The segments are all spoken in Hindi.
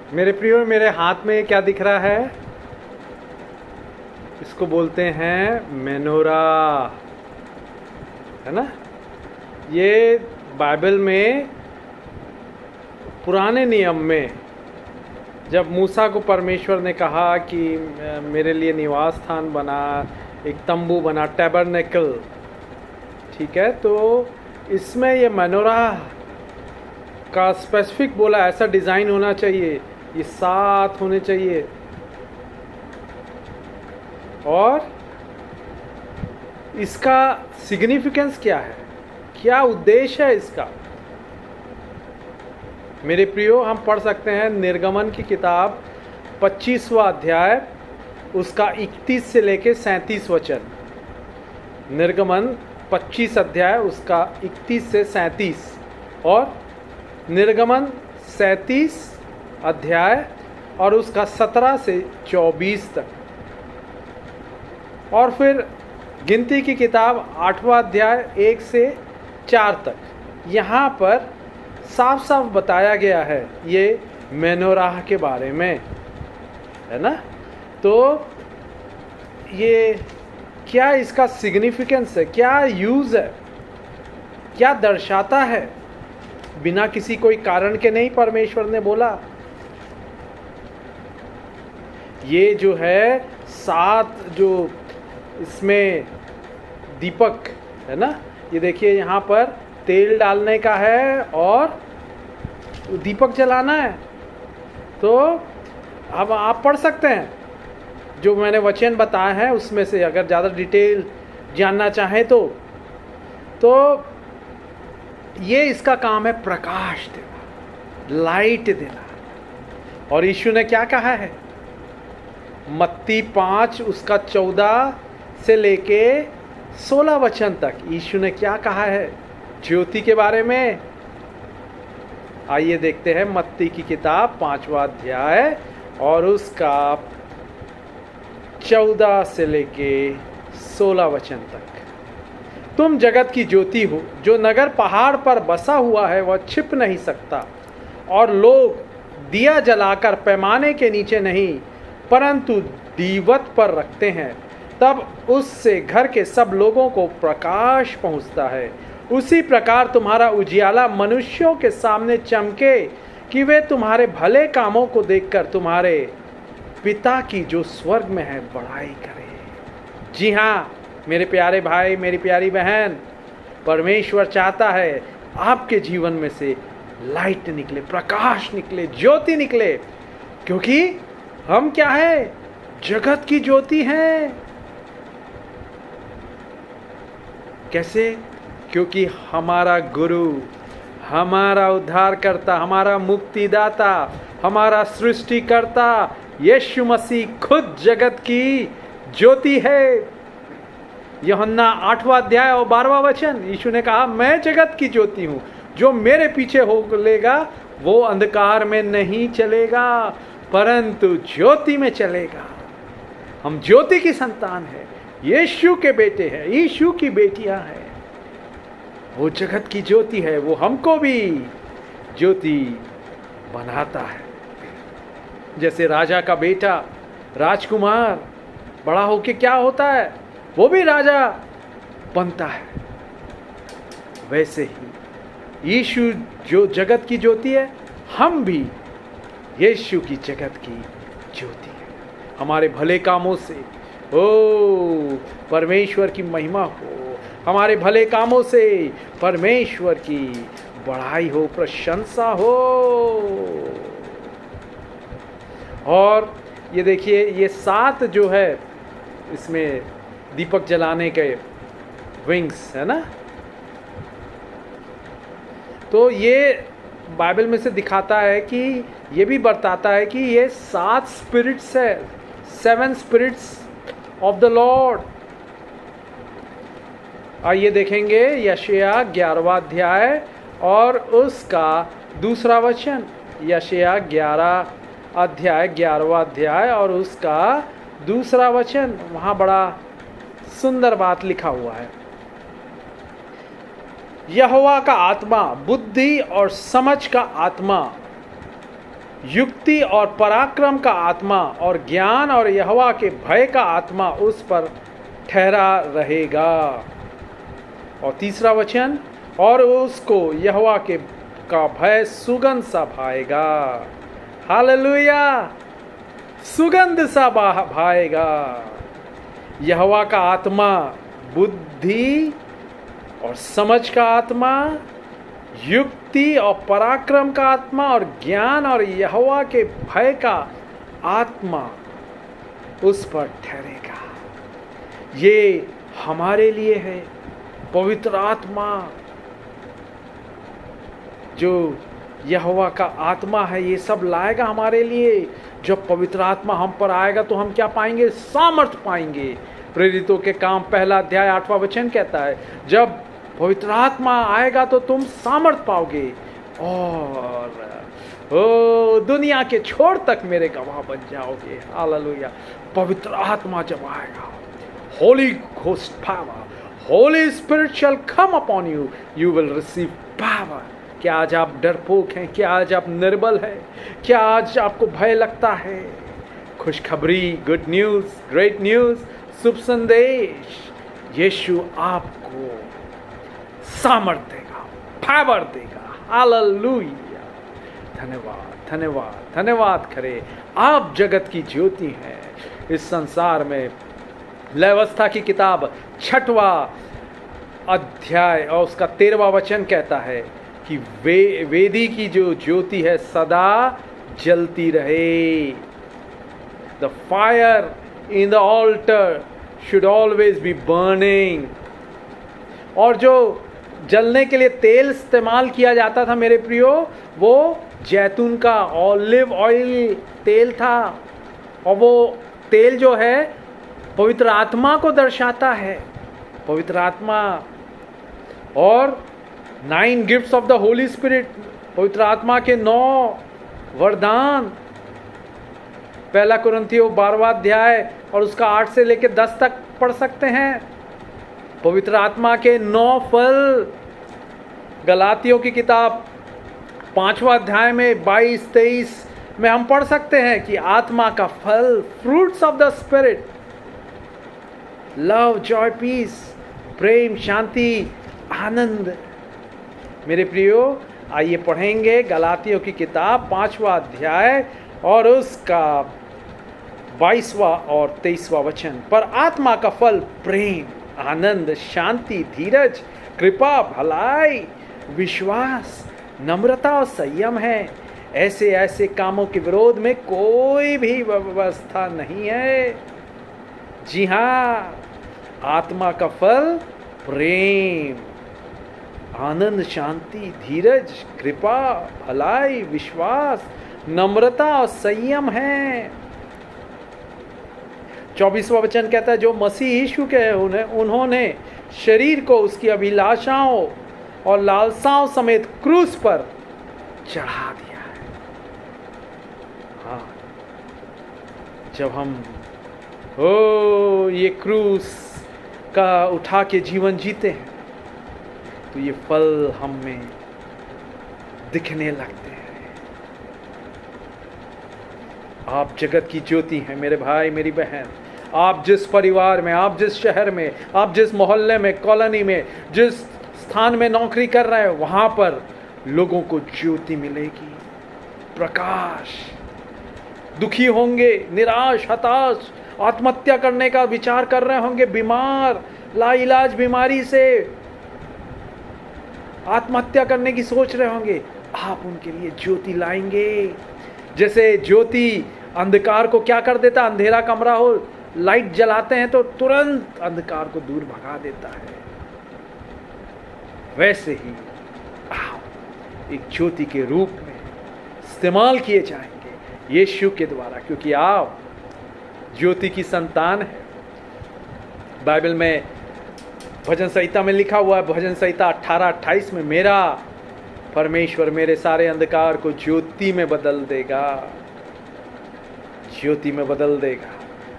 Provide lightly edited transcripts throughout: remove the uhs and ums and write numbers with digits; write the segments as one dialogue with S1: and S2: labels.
S1: मेरे प्रियो, मेरे हाथ में क्या दिख रहा है? इसको बोलते हैं मेनोरा, है ना। ये बाइबल में पुराने नियम में जब मूसा को परमेश्वर ने कहा कि मेरे लिए निवास स्थान बना, एक तंबू बना, टैबरनेकल, ठीक है, तो इसमें ये मेनोरा का स्पेसिफिक बोला ऐसा डिज़ाइन होना चाहिए, ये 7 होने चाहिए। और इसका सिग्निफिकेंस क्या है, क्या उद्देश्य है इसका? मेरे प्रियो, हम पढ़ सकते हैं निर्गमन की किताब 25वां अध्याय, उसका 31 से लेके 37 वचन। निर्गमन 25 अध्याय उसका 31 से 37 और निर्गमन 37 अध्याय और उसका 17 से 24 तक। और फिर गिनती की किताब 8वां अध्याय 1 से 4 तक। यहाँ पर साफ साफ बताया गया है ये मेनोराह के बारे में, है ना। तो ये क्या इसका सिग्निफिकेंस है, क्या यूज़ है, क्या दर्शाता है? बिना किसी कोई कारण के नहीं परमेश्वर ने बोला। ये जो है 7 जो इसमें दीपक है ना, ये देखिए यहाँ पर तेल डालने का है और दीपक जलाना है। तो अब आप पढ़ सकते हैं जो मैंने वचन बताए हैं उसमें से, अगर ज़्यादा डिटेल जानना चाहें तो ये इसका काम है प्रकाश देना, लाइट देना। और यीशु ने क्या कहा है? मत्ती 5 उसका 14 से लेके 16 वचन तक यीशु ने क्या कहा है ज्योति के बारे में? आइए देखते हैं मत्ती की किताब 5वां अध्याय और उसका 14 से लेके 16 वचन तक। तुम जगत की ज्योति हो, जो नगर पहाड़ पर बसा हुआ है वह छिप नहीं सकता, और लोग दिया जलाकर पैमाने के नीचे नहीं परंतु दीवट पर रखते हैं, तब उससे घर के सब लोगों को प्रकाश पहुंचता है। उसी प्रकार तुम्हारा उजियाला मनुष्यों के सामने चमके कि वे तुम्हारे भले कामों को देखकर तुम्हारे पिता की जो स्वर्ग में है बड़ाई करें। जी हाँ मेरे प्यारे भाई, मेरी प्यारी बहन, परमेश्वर चाहता है आपके जीवन में से लाइट निकले, प्रकाश निकले, ज्योति निकले, क्योंकि हम क्या है? जगत की ज्योति हैं। कैसे? क्योंकि हमारा गुरु, हमारा उद्धारकर्ता, हमारा मुक्तिदाता, हमारा सृष्टिकर्ता यीशु मसीह खुद जगत की ज्योति है। यूहन्ना 8वां अध्याय और 12वां वचन, यीशु ने कहा मैं जगत की ज्योति हूँ, जो मेरे पीछे हो लेगा वो अंधकार में नहीं चलेगा परंतु ज्योति में चलेगा। हम ज्योति की संतान है, यीशु के बेटे हैं, यीशु की बेटियां हैं। वो जगत की ज्योति है, वो हमको भी ज्योति बनाता है। जैसे राजा का बेटा, राजकुमार बड़ा होके क्या होता है? वो भी राजा बनता है। वैसे ही यीशु जो जगत की ज्योति है, हम भी यीशु की जगत की ज्योति है। हमारे भले कामों से ओ परमेश्वर की महिमा हो, हमारे भले कामों से परमेश्वर की बड़ाई हो, प्रशंसा हो। और ये देखिए ये 7 जो है इसमें दीपक जलाने के विंग्स है ना, तो ये बाइबल में से दिखाता है कि ये भी बताता है कि ये 7 स्पिरिट्स है, 7 स्पिरिट्स ऑफ द लॉर्ड। आइए देखेंगे यशायाह 11वां अध्याय और उसका 2 वचन। यशायाह 11 अध्याय 11वां अध्याय और उसका 2 वचन। वहाँ बड़ा सुंदर बात लिखा हुआ है। यहोवा का आत्मा बुद्धि और समझ का आत्मा युक्ति और पराक्रम का आत्मा और ज्ञान और यहोवा के भय का आत्मा उस पर ठहरा रहेगा। और तीसरा वचन, और उसको यहोवा के का भय सुगंध सा भाएगा। हालेलुया, सुगंध सा भाएगा। यहोवा का आत्मा बुद्धि और समझ का आत्मा, युक्ति और पराक्रम का आत्मा और ज्ञान और यहोवा के भय का आत्मा उस पर ठहरेगा। ये हमारे लिए है। पवित्र आत्मा, जो यहोवा का आत्मा है, ये सब लाएगा हमारे लिए। जब पवित्र आत्मा हम पर आएगा तो हम क्या पाएंगे? सामर्थ पाएंगे। प्रेरितों के काम 1 अध्याय 8वां वचन कहता है, जब पवित्र आत्मा आएगा तो तुम सामर्थ पाओगे और दुनिया के छोर तक मेरे गवाह बन जाओगे। हालेलुया। पवित्र आत्मा जब आएगा, holy ghost power, holy spirit shall come upon you, you will receive power. क्या आज आप डरपोक हैं? क्या आज आप निर्बल हैं? क्या आज आपको भय लगता है? खुशखबरी, गुड न्यूज, ग्रेट न्यूज, शुभ संदेश, यीशु आपको सामर्थ देगा, पावर देगा। हालेलुया। धन्यवाद, धन्यवाद, धन्यवाद करे। आप जगत की ज्योति हैं इस संसार में। लयवस्था की किताब 6वां अध्याय और उसका 13वां वचन कहता है कि वेदी की जो ज्योति है सदा जलती रहे। The fire in the altar should always be burning. और जो जलने के लिए तेल इस्तेमाल किया जाता था मेरे प्रियो, वो जैतून का ऑलिव ऑयल तेल था। और वो तेल जो है पवित्र आत्मा को दर्शाता है। पवित्र आत्मा और 9 gifts of the Holi spirit, पवित्र आत्मा के 9 वरदान। 1 कुरिन्थियों 12वां अध्याय और उसका 8 से लेकर 10 तक पढ़ सकते हैं। पवित्र आत्मा के 9 फल। गलातियों की किताब 5वां अध्याय में 22-23 में हम पढ़ सकते हैं कि आत्मा का फल, fruits of the spirit, love, joy, peace, प्रेम, शांति, आनंद। मेरे प्रियो, आइए पढ़ेंगे गलातियों की किताब 5वां अध्याय और उसका 22वां और 23वां वचन। पर आत्मा का फल प्रेम, आनंद, शांति, धीरज, कृपा, भलाई, विश्वास, नम्रता और संयम है। ऐसे ऐसे कामों के विरोध में कोई भी व्यवस्था नहीं है। जी हाँ, आत्मा का फल प्रेम, आनंद, शांति, धीरज, कृपा, भलाई, विश्वास, नम्रता और संयम है। 24वां वचन कहता है, जो मसीह यीशु के उन्होंने शरीर को उसकी अभिलाषाओं और लालसाओं समेत क्रूस पर चढ़ा दिया है। हाँ, जब हम ये क्रूस का उठा के जीवन जीते हैं तो ये फल हम में दिखने लगते हैं। आप जगत की ज्योति हैं मेरे भाई, मेरी बहन। आप जिस परिवार में, आप जिस शहर में, आप जिस मोहल्ले में, कॉलोनी में, जिस स्थान में नौकरी कर रहे हैं, वहां पर लोगों को ज्योति मिलेगी, प्रकाश। दुखी होंगे, निराश, हताश, आत्महत्या करने का विचार कर रहे होंगे, बीमार, लाइलाज बीमारी से आत्महत्या करने की सोच रहे होंगे, आप उनके लिए ज्योति लाएंगे। जैसे ज्योति अंधकार को क्या कर देता, अंधेरा कमरा हो, लाइट जलाते हैं तो तुरंत अंधकार को दूर भगा देता है। वैसे ही आप एक ज्योति के रूप में इस्तेमाल किए जाएंगे यीशु के द्वारा, क्योंकि आप ज्योति की संतान है। बाइबल में भजन संहिता में लिखा हुआ है, भजन संहिता 18:28 में, मेरा परमेश्वर मेरे सारे अंधकार को ज्योति में बदल देगा। ज्योति में बदल देगा।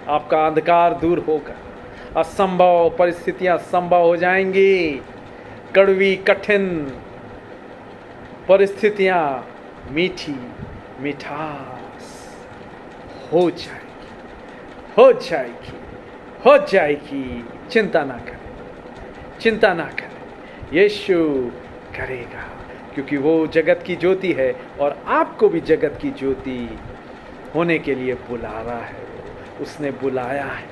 S1: आपका अंधकार दूर होगा, असंभव परिस्थितियां संभव हो जाएंगी, कड़वी कठिन परिस्थितियां मीठी मिठास हो जाएगी, हो जाएगी, हो जाएगी। चिंता ना करें, चिंता ना करें, यीशु करेगा, क्योंकि वो जगत की ज्योति है और आपको भी जगत की ज्योति होने के लिए बुला रहा है। उसने बुलाया है,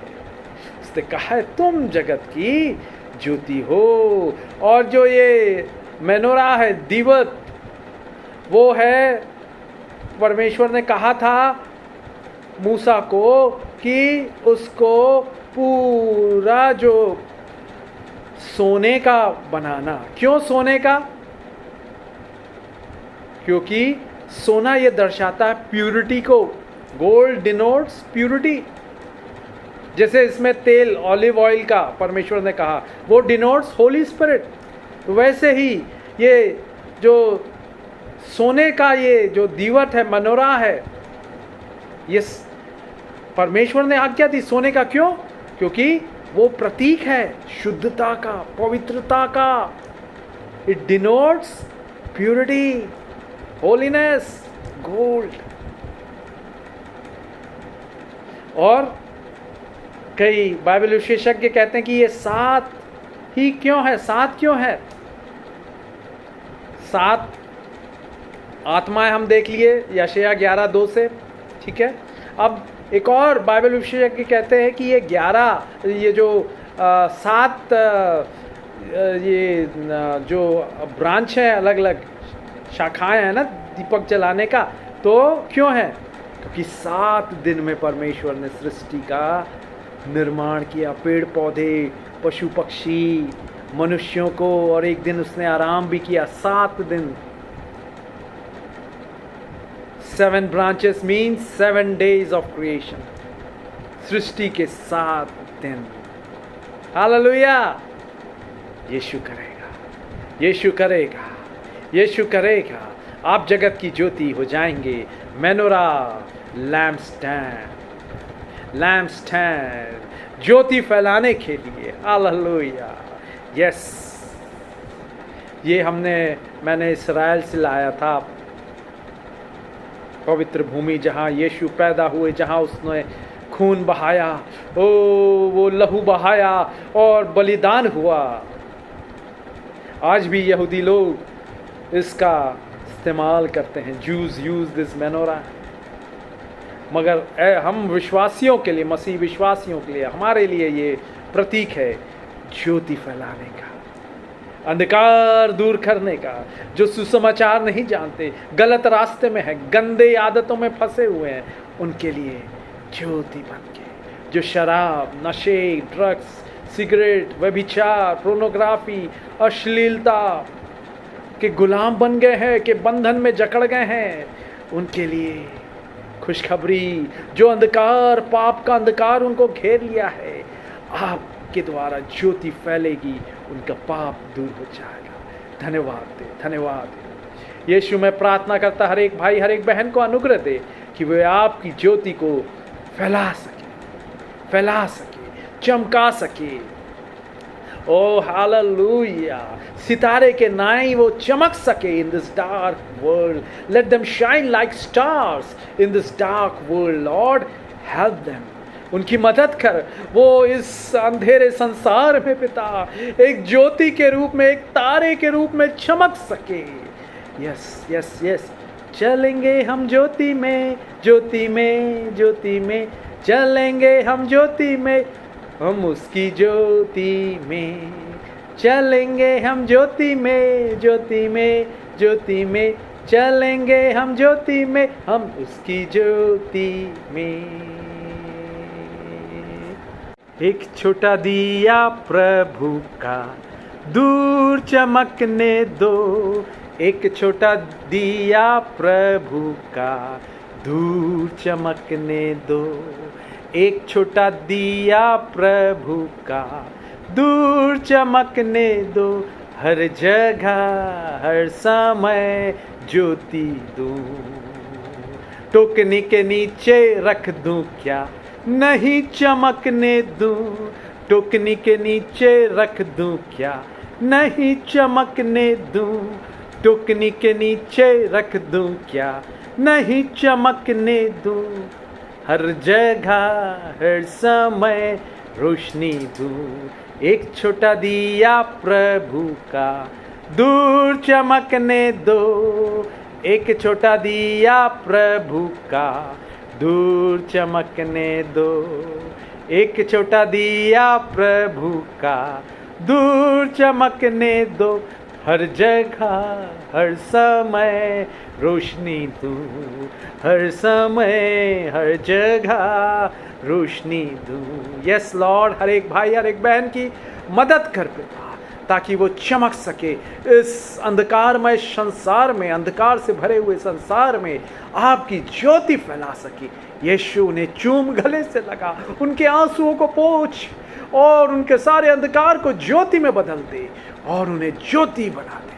S1: उसने कहा है तुम जगत की ज्योति हो। और जो ये मेनोरा है, दीवट, वो है, परमेश्वर ने कहा था मूसा को कि उसको पूरा जो सोने का बनाना। क्यों सोने का? क्योंकि सोना ये दर्शाता है प्यूरिटी को। Gold denotes purity. जैसे इसमें तेल, ऑलिव ऑयल का परमेश्वर ने कहा, वो डिनोट्स होली स्पिरिट। वैसे ही ये जो सोने का ये जो दीवट है, मनोरा है, ये परमेश्वर ने आज्ञा दी सोने का। क्यों? क्योंकि वो प्रतीक है शुद्धता का, पवित्रता का। It denotes purity, holiness, gold. और कई बाइबल विशेषज्ञ कहते हैं कि ये 7 ही क्यों है? 7 क्यों है? 7 आत्माएं हम देख लिए यशायाह 11:2 से, ठीक है। अब एक और बाइबल विशेषज्ञ कहते हैं कि ये 11, ये जो 7 ये जो ब्रांच है, अलग अलग शाखाएं हैं ना दीपक जलाने का, तो क्यों है? क्योंकि 7 दिन में परमेश्वर ने सृष्टि का निर्माण किया, पेड़ पौधे, पशु पक्षी, मनुष्यों को, और एक दिन उसने आराम भी किया। 7 दिन। 7 branches means 7 days of creation. सृष्टि के 7 दिन। हालेलुया। यीशु करेगा, यीशु करेगा, यीशु करेगा। आप जगत की ज्योति हो जाएंगे। Menorah, lamp stand, lamp stand, ज्योति फैलाने के लिए। हालेलुया। यस, ये मैंने इस्राएल से लाया था, पवित्र भूमि जहाँ यीशु पैदा हुए, जहाँ उसने खून बहाया, वो लहू बहाया और बलिदान हुआ। आज भी यहूदी लोग इसका इस्तेमाल करते हैं। Jews use this menorah। मगर हम विश्वासियों के लिए, मसीह विश्वासियों के लिए, हमारे लिए ये प्रतीक है ज्योति फैलाने का, अंधकार दूर करने का। जो सुसमाचार नहीं जानते, गलत रास्ते में है, गंदे आदतों में फंसे हुए हैं, उनके लिए ज्योति बन के। जो शराब, नशे, ड्रग्स, सिगरेट, व्यभिचार, पोर्नोग्राफी, अश्लीलता के गुलाम बन गए हैं, के बंधन में जकड़ गए हैं, उनके लिए खुशखबरी। जो अंधकार, पाप का अंधकार उनको घेर लिया है, आपके द्वारा ज्योति फैलेगी, उनका पाप दूर हो जाएगा। धन्यवाद दे, धन्यवाद दे। यीशु, मैं प्रार्थना करता हर एक भाई, हर एक बहन को अनुग्रह दे कि वे आपकी ज्योति को फैला सके, फैला सके, चमका सके। ओ हालेलुया। सितारे के नाई वो चमक सके in this dark world. Late them shine like stars in this dark world. Lord help them. उनकी मदद कर, वो इस अंधेरे संसार में पिता एक ज्योति के रूप में, एक तारे के रूप में चमक सके। Yes yes yes. चलेंगे हम ज्योति में, ज्योति में, ज्योति में, चलेंगे हम ज्योति में, हम उसकी ज्योति में। चलेंगे हम ज्योति में, ज्योति में, ज्योति में, चलेंगे हम ज्योति में, हम उसकी ज्योति में। एक छोटा दिया प्रभु का दूर चमकने दो। एक छोटा दिया प्रभु का दूर चमकने दो। एक छोटा दिया प्रभु का दूर चमकने दो। हर जगह हर समय ज्योति दूं। टोकनी के नीचे रख दूं क्या, नहीं चमकने दूं। टोकनी के नीचे रख दूं क्या, नहीं चमकने दूं। टोकनी के नीचे रख दूं क्या, नहीं चमकने दूं, हर जगह हर समय रोशनी दूं, एक छोटा दिया प्रभु का दूर चमकने दो, एक छोटा दिया प्रभु का दूर चमकने दो, एक छोटा दिया प्रभु का दूर चमकने दो, हर जगह हर समय रोशनी दूं, हर समय हर जगह रोशनी दूं। यस लॉर्ड, हर एक भाई हर एक बहन की मदद कर पिता, ताकि वो चमक सके इस अंधकारमय संसार में, अंधकार से भरे हुए संसार में आपकी ज्योति फैला सके। यीशु उन्हें चूम गले से लगा, उनके आंसुओं को पोंछ और उनके सारे अंधकार को ज्योति में बदल दे और उन्हें ज्योति बना दे।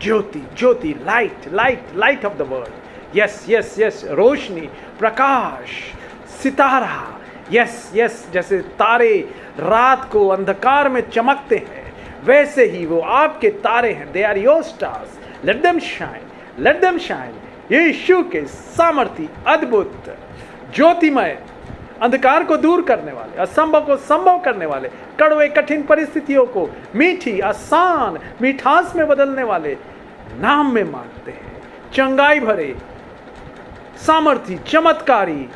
S1: ज्योति ज्योति, light light light of the world. Yes yes yes, रोशनी, प्रकाश, सितारा। यस यस, जैसे तारे रात को अंधकार में चमकते हैं, वैसे ही वो आपके तारे हैं। They are your stars, let them shine, let them shine. Yeshu के सामर्थी, अद्भुत, ज्योतिमय, अंधकार को दूर करने वाले, असंभव को संभव करने वाले, कड़वे कठिन परिस्थितियों को मीठी आसान मिठास में बदलने वाले नाम में मांगते हैं। चंगाई भरे, सामर्थी, चमत्कारी,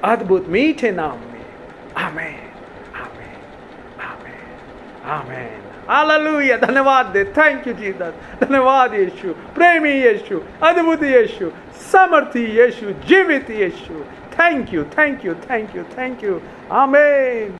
S1: अद्भुत मीठे नाम में। आमेन आमेन आमेन आमेन। हालेलुया। धन्यवाद दे। Thank you Jesus. धन्यवाद यीशु, प्रेमी यीशु, अद्भुत यीशु, सामर्थी यीशु, जीवित Yeshu. Thank you thank you thank you thank you. Amen.